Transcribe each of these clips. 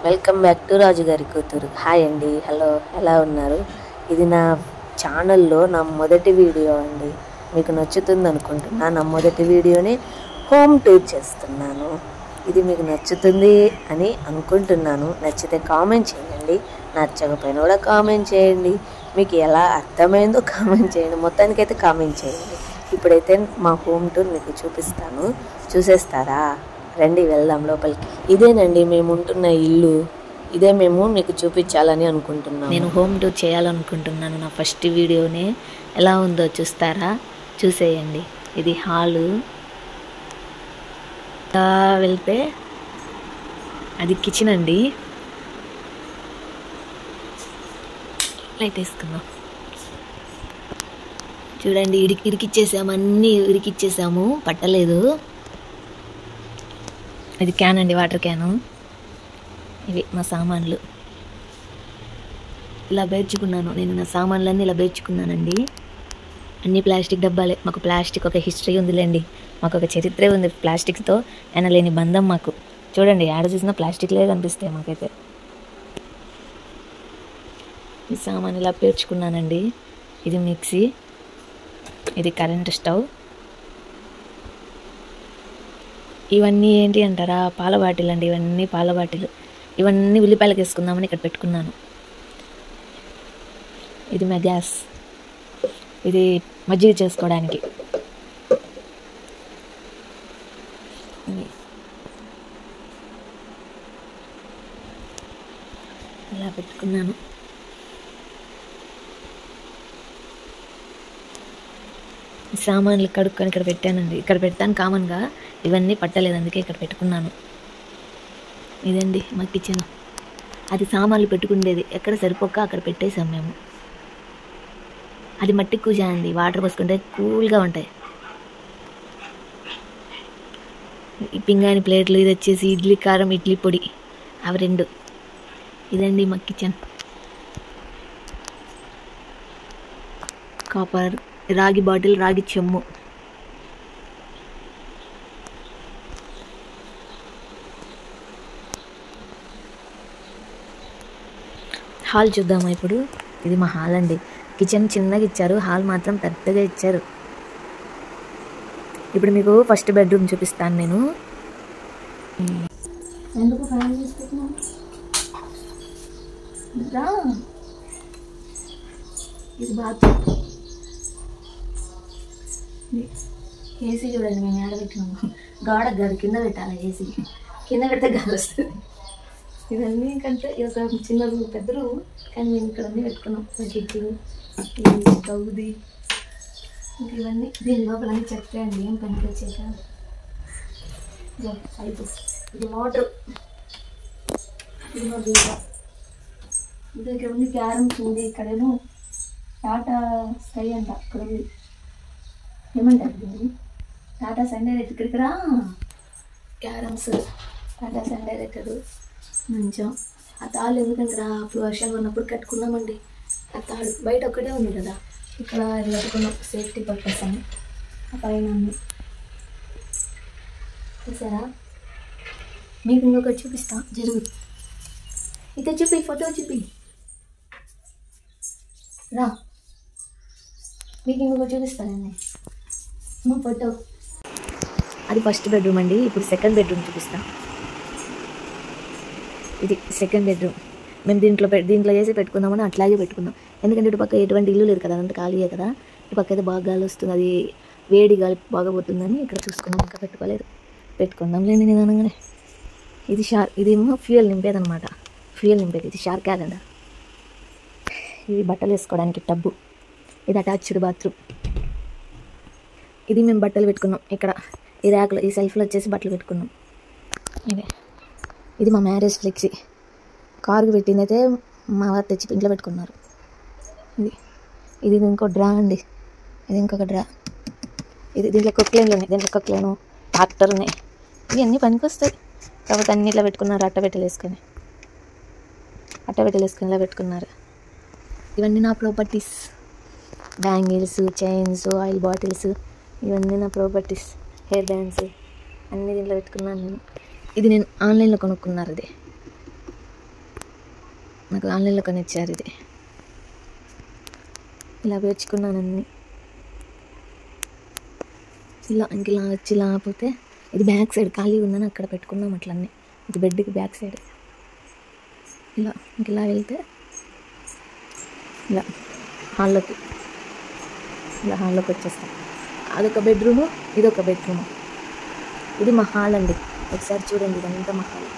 Welcome back to రాజు గారి కూతురు. Hi అండి, హలో, ఎలా ఉన్నారు? ఇది నా ఛానల్లో నా మొదటి వీడియో అండి. మీకు నచ్చుతుంది అనుకుంటున్నా. నా మొదటి వీడియోని హోమ్ టూర్ చేస్తున్నాను. ఇది మీకు నచ్చుతుంది అని అనుకుంటున్నాను. నచ్చితే కామెంట్ చేయండి, నచ్చకపోయినా కూడా కామెంట్ చేయండి. మీకు ఎలా అర్థమైందో కామెంట్ చేయండి, మొత్తానికైతే కామెంట్ చేయండి. ఇప్పుడైతే మా హోమ్ టూర్ మీకు చూపిస్తాను. చూసేస్తారా? రండి, వెళ్దాం లోపలికి. ఇదేనండి మేము ఉంటున్న ఇల్లు. ఇదే మేము మీకు చూపించాలని అనుకుంటున్నాను. నేను హోమ్ టూర్ చేయాలనుకుంటున్నాను. నా ఫస్ట్ వీడియోనే ఎలా ఉందో చూస్తారా? చూసేయండి. ఇది హాలు. వెళ్తే అది కిచెన్ అండి. లైట్ వేసుకుందాం. చూడండి, ఇరికిచ్చేసాము, అన్నీ ఇరికిచ్చేసాము, పట్టలేదు. ఇది క్యాన్ అండి, వాటర్ క్యాను. ఇవి మా సామాన్లు. ఇలా పేర్చుకున్నాను నేను. నా సామాన్లన్నీ ఇలా పేర్చుకున్నానండి. అన్నీ ప్లాస్టిక్ డబ్బాలే. మాకు ప్లాస్టిక్ ఒక హిస్టరీ ఉందిలేండి. మాకు ఒక చరిత్రే ఉంది ప్లాస్టిక్తో. ఎనలేని బంధం మాకు. చూడండి, ఆడ చూసినా ప్లాస్టిక్లే కనిపిస్తాయి మాకైతే. ఈ సామాన్ ఇలా పేర్చుకున్నానండి. ఇది మిక్సీ, ఇది కరెంట్ స్టవ్. ఇవన్నీ ఏంటి అంటారా? పాల బాటిల్ అండి. ఇవన్నీ పాల బాటిల్. ఇవన్నీ ఉల్లిపాయలకు వేసుకుందామని ఇక్కడ పెట్టుకున్నాను. ఇది మా గ్యాస్. ఇది మజ్జిగ చేసుకోవడానికి. ఇలా పెట్టుకున్నాను. సామాన్లు కడుక్కొని ఇక్కడ పెట్టానండి. ఇక్కడ పెడతాను కామన్గా. ఇవన్నీ పట్టలేదు, అందుకే ఇక్కడ పెట్టుకున్నాను. ఇదండి మా కిచెన్. అది సామాన్లు పెట్టుకుండేది. ఎక్కడ సరిపోక అక్కడ పెట్టేసాం మేము. అది మట్టి కూజా అండి. వాటర్ పోసుకుంటే కూల్గా ఉంటాయి. ఈ పింగాణి ప్లేట్లు. ఇది వచ్చేసి ఇడ్లీ కారం, ఇడ్లీ పొడి, అవి రెండు. ఇదండి మా కిచెన్. కాపర్, రాగి బాటిల్, రాగి చెమ్ము. హాల్ చూద్దామా ఇప్పుడు? ఇది మా హాల్ అండి. కిచెన్ చిన్నగా ఇచ్చారు, హాల్ మాత్రం పెద్దగా ఇచ్చారు. ఇప్పుడు మీకు ఫస్ట్ బెడ్రూమ్ చూపిస్తాను నేను. ఎందుకు ఫ్యాన్ తీసుకుంటున్నాను? ఇది బాత్రూమ్. ఏసీ చూడండి, మేము ఏడ పెట్టినాము. గాడ గారు కింద పెట్టాలి. ఏసీ కింద పెడితే గాలి వస్తుంది. ఇవన్నీ కంటే ఇది ఒక చిన్న రూమ్, పెద్ద రూమ్, కానీ మేము ఇక్కడ అన్నీ పెట్టుకున్నాం. కిచెన్, స్టవ్ది, ఇంకా ఇవన్నీ. దీని లోపల అన్నీ చెప్తే అండి, ఏం పనికి వచ్చాక. పైపు, ఇది మోటరు, ఇది మా బీర. ఇది ఇక్కడ ఉంది క్యారమ్స్ ఉంది. ఇక్కడేమో టాటా స్కై అంట. అక్కడ ఉంది, ఏమంటారు దీన్ని? Tata son direct. ఇక్కడికి రా. Carroms, Tata son director. మంచం. ఆ తాళ్ళు ఎందుకంటే రా, అప్పుడు వర్షాలు ఉన్నప్పుడు కట్టుకున్నామండి. ఆ తాడు బయట ఒక్కటే ఉంది కదా, ఇక్కడ అది కట్టుకున్నాం సేఫ్టీ పర్పస్ అని. ఆ పైన ఉంది చూసారా? మీకు ఇంకొకటి చూపిస్తా, జరుగు. ఇదే చూపి, ఫోటో చూపి రా. మీకు ఇంకొకటి చూపిస్తానండి, మా ఫోటో. అది ఫస్ట్ బెడ్రూమ్ అండి. ఇప్పుడు సెకండ్ బెడ్రూమ్ చూపిస్తా. ఇది సెకండ్ బెడ్రూమ్. మేము దీంట్లో చేసి పెట్టుకుందామని అట్లాగే పెట్టుకున్నాం. ఎందుకంటే ఇటు పక్క ఎటువంటి ఇల్లు లేదు కదా, అంత ఖాళీయే కదా. ఇటు పక్క అయితే బాగా గాలి వస్తుంది, అది వేడి గాలి బాగా పోతుందని ఇక్కడ చూసుకున్నాం. ఇంకా పెట్టుకోలేదు, పెట్టుకుందాం లేండి నిదానంగానే. ఇదేమో ఫ్యూయల్ నింపేదనమాట. ఫ్యూయల్ నింపేది. ఇది షార్ క్యాలెండర్. ఇది బట్టలు వేసుకోవడానికి టబ్బు. ఇది అటాచ్డ్ బాత్రూమ్. ఇది మేము బట్టలు పెట్టుకున్నాం ఇక్కడ. ఈ ర్యాక్లో, ఈ సెల్ఫ్లో వచ్చేసి బట్టలు పెట్టుకున్నాం. ఇది మా మ్యారేజ్ ఫ్లెక్సీ. కారుకి పెట్టింది అయితే మా వారు తెచ్చి ఇంట్లో పెట్టుకున్నారు. ఇది ఇంకో డ్రా అండి. ఇది ఇంకొక డ్రా. ఇది దీంట్లో కొక్లైన్లు ఉన్నాయి. దీంట్లో కొక్లైను, ట్రాక్టర్ ఉన్నాయి. ఇవన్నీ పనికి వస్తాయి. కాబట్టి అన్ని ఇట్లా పెట్టుకున్నారు. అట్టబెట్టలు వేసుకొని ఇలా పెట్టుకున్నారు. ఇవన్నీ నా properties. Bangles, chains, oil bottles, ఇవన్నీ నా ప్రాపర్టీస్. హెయిర్ బ్యాండ్స్ అన్నీ దీంట్లో పెట్టుకున్నాను నేను. ఇది నేను ఆన్లైన్లో కొనుక్కున్నారు. ఇది నాకు ఆన్లైన్లో కొనిచ్చారు. ఇది ఇలా పేర్చుకున్నాను అన్నీ. ఇలా వచ్చి లేకపోతే ఇది బ్యాక్ సైడ్ ఖాళీ ఉందని అక్కడ పెట్టుకున్నాం అట్లన్నీ. ఇది బెడ్కి బ్యాక్ సైడ్. ఇలా వెళ్తే ఇలా హాల్లోకి వచ్చేస్తాం. అదొక బెడ్రూము, ఇదొక బెడ్రూము. ఇది మా హాల్ అండి. ఒకసారి చూడండి, ఇదంతా మా హాల్.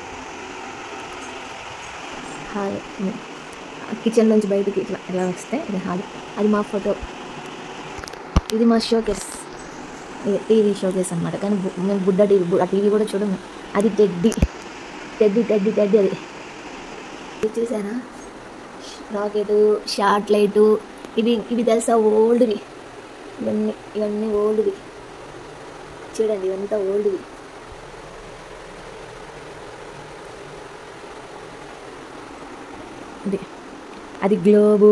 కిచెన్ నుంచి బయటికి ఇలా వస్తే ఇది హాల్. అది మా ఫోటో. ఇది మా షోకేస్, టీవీ షోకేస్ అనమాట. కానీ మేము బుడ్డ టీవీ, ఆ టీవీ కూడా చూడము. అది టెడ్డీ అది చూసారా? రాకెటు, షార్ట్ లైటు, ఇవి తెలుసా? ఓల్డ్వి. ఇవన్నీ ఓల్డ్వి. చూడండి, ఇవంతా ఓల్డ్వి. అది గ్లోబు.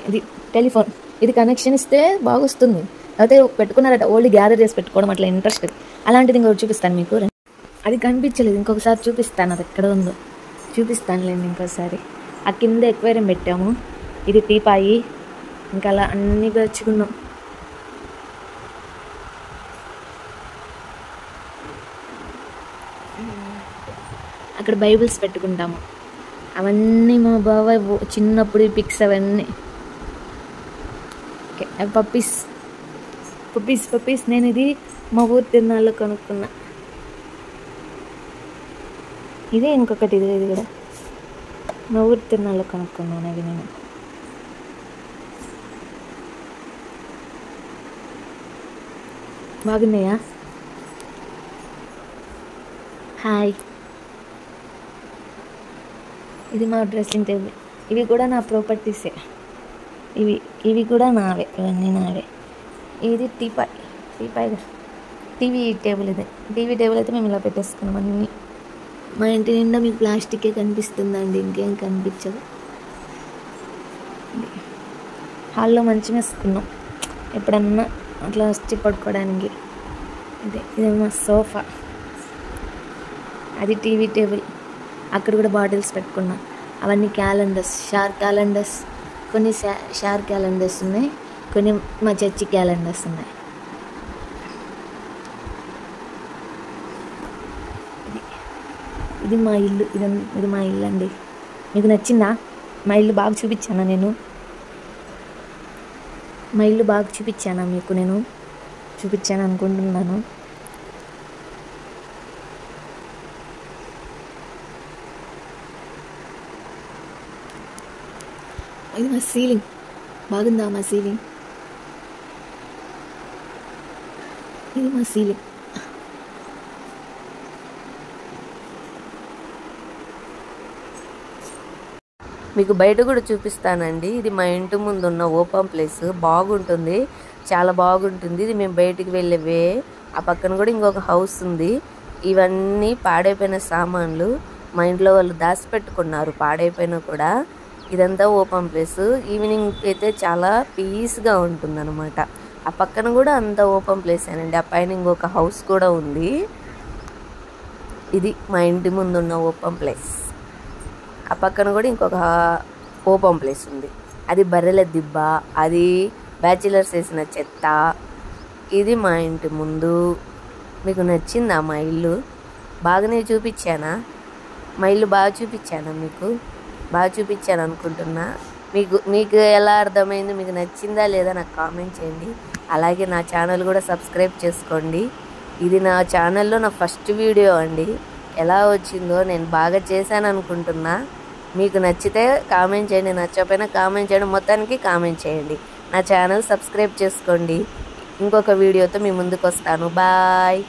ఇది టెలిఫోన్. ఇది కనెక్షన్ ఇస్తే బాగా వస్తుంది. అయితే పెట్టుకున్నారట ఓల్డ్ గ్యాదర్ చేసి పెట్టుకోవడం, అట్లా ఇంట్రెస్ట్. అలాంటిది ఇంకొకటి చూపిస్తాను మీకు. అది కనిపించలేదు, ఇంకొకసారి చూపిస్తాను. అది ఎక్కడ ఉందో చూపిస్తానులేండి ఇంకోసారి. ఆ కింద ఎక్వేరియం పెట్టాము. ఇది టీపాయి. ఇంకా అలా అన్నీ పెంచుకున్నాం. అక్కడ బైబిల్స్ పెట్టుకుంటాము. అవన్నీ మా బాబాయ్ చిన్నప్పుడు పిక్స్ అవన్నీ. ఓకే, పప్పీస్ నేను ఇది మా ఊరు తిరునాళ్ళలో కొనుక్కున్నా. ఇదే ఇంకొకటి, ఇది కూడా మా ఊరు తిరునాళ్ళలో కొనుక్కున్నాను. అది నేను బాగున్నాయా? హాయ్. ఇది మా డ్రెస్సింగ్ టేబుల్. ఇవి కూడా నా ప్రాపర్టీసే. ఇవి కూడా నావే, ఇవన్నీ నావే. ఇది teapoy TV table. TV table అయితే మేము ఇలా పెట్టేసుకున్నాం అన్నీ. మా ఇంటి నిండా మీకు ప్లాస్టికే కనిపిస్తుందండి, ఇంకేం కనిపించదు. హాల్లో మంచిగా వేసుకున్నాం ఎప్పుడన్నా అట్లా వచ్చి పడుకోవడానికి. ఇది మా సోఫా. అది టీవీ టేబుల్. అక్కడ కూడా బాటిల్స్ పెట్టుకున్నాం. అవన్నీ క్యాలెండర్స్, షార్ క్యాలెండర్స్. కొన్ని షార్ క్యాలెండర్స్ ఉన్నాయి, కొన్ని మా చర్చి క్యాలెండర్స్ ఉన్నాయి. ఇది మా ఇల్లు. ఇది మా ఇల్లు అండి. మీకు నచ్చిందా? మా ఇల్లు బాగా చూపించానా నేను? మా ఇల్లు బాగా చూపించానా మీకు? నేను చూపించాను అనుకుంటున్నాను. ఇది మా సీలింగ్. బాగుందా మా సీలింగ్? ఇది మా సీలింగ్. మీకు బయట కూడా చూపిస్తానండి. ఇది మా ఇంటి ముందు ఉన్న ఓపెన్ ప్లేస్. బాగుంటుంది, చాలా బాగుంటుంది. ఇది మేము బయటికి వెళ్ళేవే. ఆ పక్కన కూడా ఇంకొక హౌస్ ఉంది. ఇవన్నీ పాడైపోయిన సామాన్లు మా ఇంట్లో వాళ్ళు దాచిపెట్టుకున్నారు, పాడైపోయినా కూడా. ఇదంతా ఓపెన్ ప్లేస్. ఈవినింగ్ అయితే చాలా పీస్గా ఉంటుంది అనమాట. ఆ పక్కన కూడా అంతా ఓపెన్ ప్లేస్ ఏనండి. ఆ పైన ఇంకొక హౌస్ కూడా ఉంది. ఇది మా ఇంటి ముందు ఉన్న ఓపెన్ ప్లేస్. ఆ పక్కన కూడా ఇంకొక ఓపెన్ ప్లేస్ ఉంది. అది బర్రెల దిబ్బ, అది బ్యాచిలర్స్ వేసిన చెత్త. ఇది మా ఇంటి ముందు. మీకు నచ్చిందా మా ఇల్లు? బాగానే చూపించానా? మా ఇల్లు బాగా చూపించానా? మీకు బాగా చూపించాను అనుకుంటున్నా. మీకు ఎలా అర్థమైంది? మీకు నచ్చిందా లేదా నాకు కామెంట్ చేయండి. అలాగే నా ఛానల్ కూడా సబ్స్క్రైబ్ చేసుకోండి. ఇది నా ఛానల్లో నా ఫస్ట్ వీడియో అండి. ఎలా వచ్చిందో నేను బాగా చేశాను అనుకుంటున్నా. మీకు నచ్చితే కామెంట్ చేయండి, నచ్చకపోయినా కామెంట్ చేయండి, మొత్తానికి కామెంట్ చేయండి. నా ఛానల్ సబ్స్క్రైబ్ చేసుకోండి. ఇంకొక వీడియోతో మీ ముందుకు వస్తాను. బాయ్.